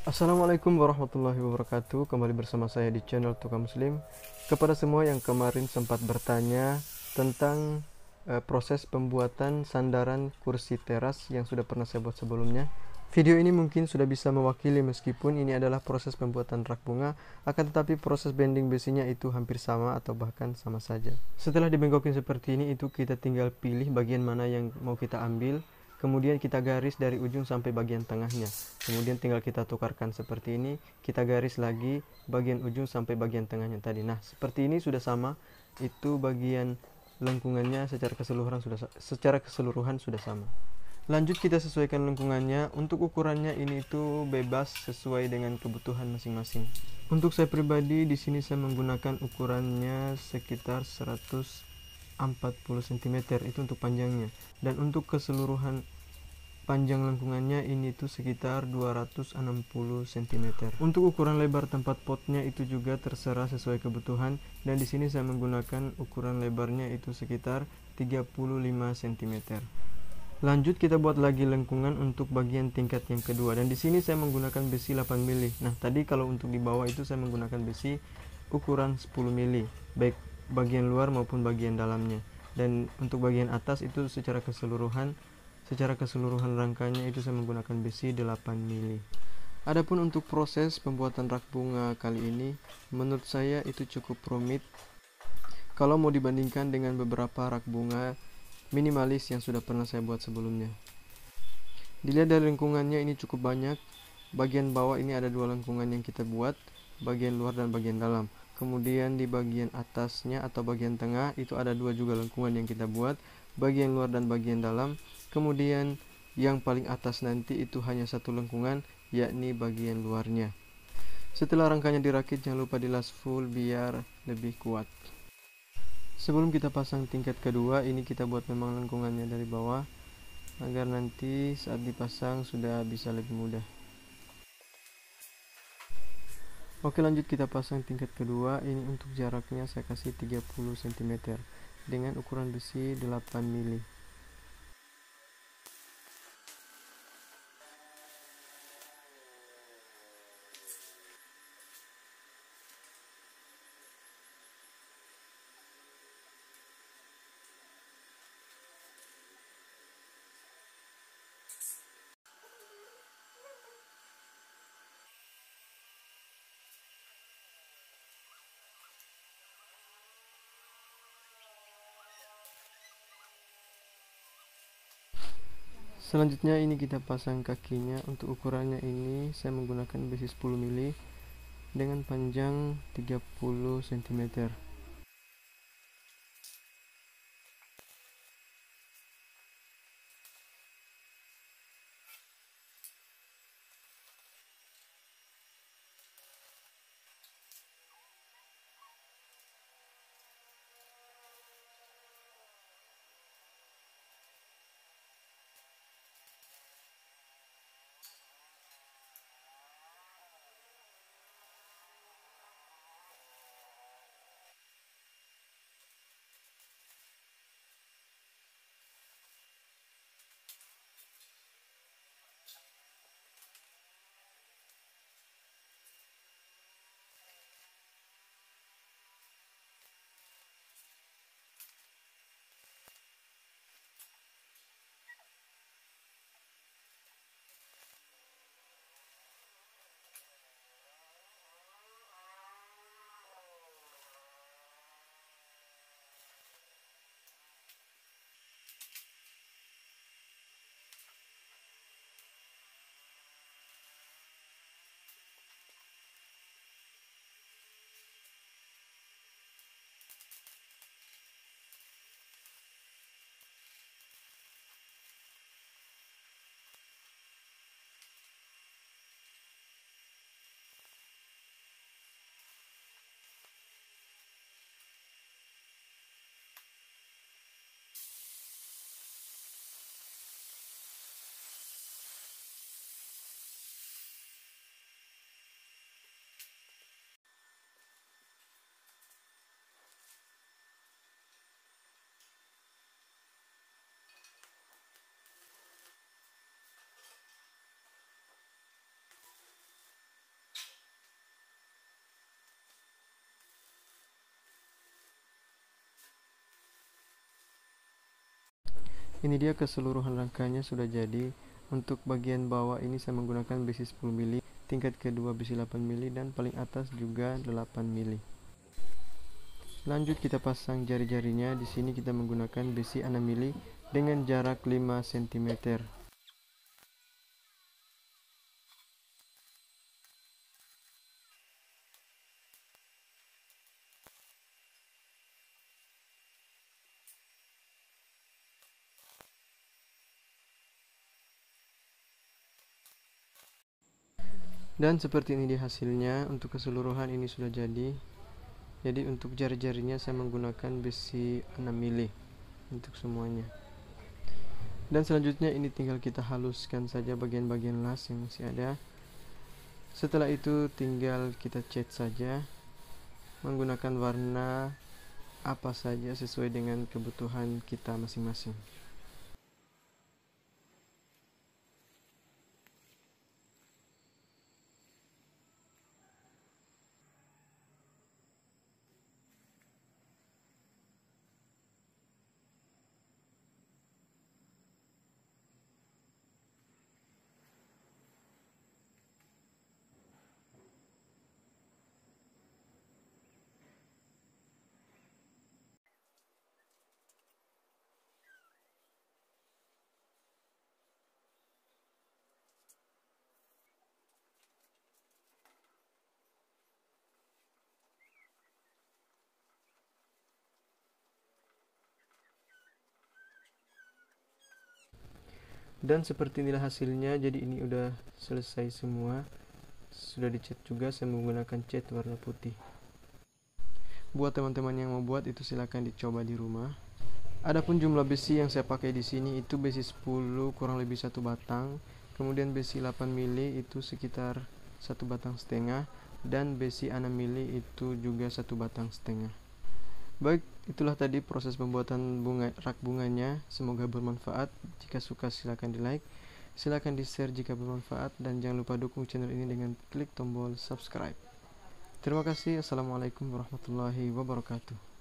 Assalamualaikum warahmatullahi wabarakatuh. Kembali bersama saya di channel Tuka Muslim. Kepada semua yang kemarin sempat bertanya tentang proses pembuatan sandaran kursi teras yang sudah pernah saya buat sebelumnya, video ini mungkin sudah bisa mewakili meskipun ini adalah proses pembuatan rak bunga, akan tetapi proses bending besinya itu hampir sama atau bahkan sama saja. Setelah dibengkokin seperti ini, itu kita tinggal pilih bagian mana yang mau kita ambil. Kemudian kita garis dari ujung sampai bagian tengahnya. Kemudian tinggal kita tukarkan seperti ini. Kita garis lagi bagian ujung sampai bagian tengahnya tadi. Nah, seperti ini sudah sama. Itu bagian lengkungannya secara keseluruhan sudah sama. Lanjut kita sesuaikan lengkungannya. Untuk ukurannya ini itu bebas sesuai dengan kebutuhan masing-masing. Untuk saya pribadi di sini saya menggunakan ukurannya sekitar 140 cm itu untuk panjangnya, dan untuk keseluruhan panjang lengkungannya ini tuh sekitar 260 cm. Untuk ukuran lebar tempat potnya itu juga terserah sesuai kebutuhan, dan di sini saya menggunakan ukuran lebarnya itu sekitar 35 cm. Lanjut kita buat lagi lengkungan untuk bagian tingkat yang kedua, dan di sini saya menggunakan besi 8 mili. Nah, tadi kalau untuk di bawah itu saya menggunakan besi ukuran 10 mili, baik bagian luar maupun bagian dalamnya. Dan untuk bagian atas itu secara keseluruhan rangkanya itu saya menggunakan besi 8 mili. Adapun untuk proses pembuatan rak bunga kali ini, menurut saya itu cukup rumit kalau mau dibandingkan dengan beberapa rak bunga minimalis yang sudah pernah saya buat sebelumnya. Dilihat dari lengkungannya ini cukup banyak. Bagian bawah ini ada dua lengkungan yang kita buat, bagian luar dan bagian dalam. Kemudian di bagian atasnya atau bagian tengah itu ada dua juga lengkungan yang kita buat, bagian luar dan bagian dalam. Kemudian yang paling atas nanti itu hanya satu lengkungan, yakni bagian luarnya. Setelah rangkanya dirakit, jangan lupa dilas full biar lebih kuat. Sebelum kita pasang tingkat kedua, ini kita buat memang lengkungannya dari bawah agar nanti saat dipasang sudah bisa lebih mudah. Oke, lanjut kita pasang tingkat kedua. Ini untuk jaraknya saya kasih 30 cm dengan ukuran besi 8 mili. Selanjutnya ini kita pasang kakinya. Untuk ukurannya ini saya menggunakan besi 10 mili dengan panjang 30 cm. Ini dia keseluruhan rangkanya sudah jadi. Untuk bagian bawah ini saya menggunakan besi 10 mili, tingkat kedua besi 8 mili, dan paling atas juga 8 mili. Lanjut kita pasang jari-jarinya. Di sini kita menggunakan besi 6 mili dengan jarak 5 cm. Dan seperti ini dia hasilnya. Untuk keseluruhan ini sudah jadi. Jadi untuk jari-jarinya saya menggunakan besi 6 mili untuk semuanya. Dan selanjutnya ini tinggal kita haluskan saja bagian-bagian las yang masih ada. Setelah itu tinggal kita cat saja menggunakan warna apa saja sesuai dengan kebutuhan kita masing-masing. Dan seperti inilah hasilnya. Jadi ini udah selesai semua, sudah dicat juga. Saya menggunakan cat warna putih. Buat teman-teman yang mau buat itu silahkan dicoba di rumah. Adapun jumlah besi yang saya pakai di sini itu besi 10 kurang lebih 1 batang, kemudian besi 8 mili itu sekitar 1 batang setengah, dan besi 6 mili itu juga 1 batang setengah. Baik, itulah tadi proses pembuatan rak bunganya. Semoga bermanfaat. Jika suka silahkan di like, silahkan di share jika bermanfaat, dan jangan lupa dukung channel ini dengan klik tombol subscribe. Terima kasih. Assalamualaikum warahmatullahi wabarakatuh.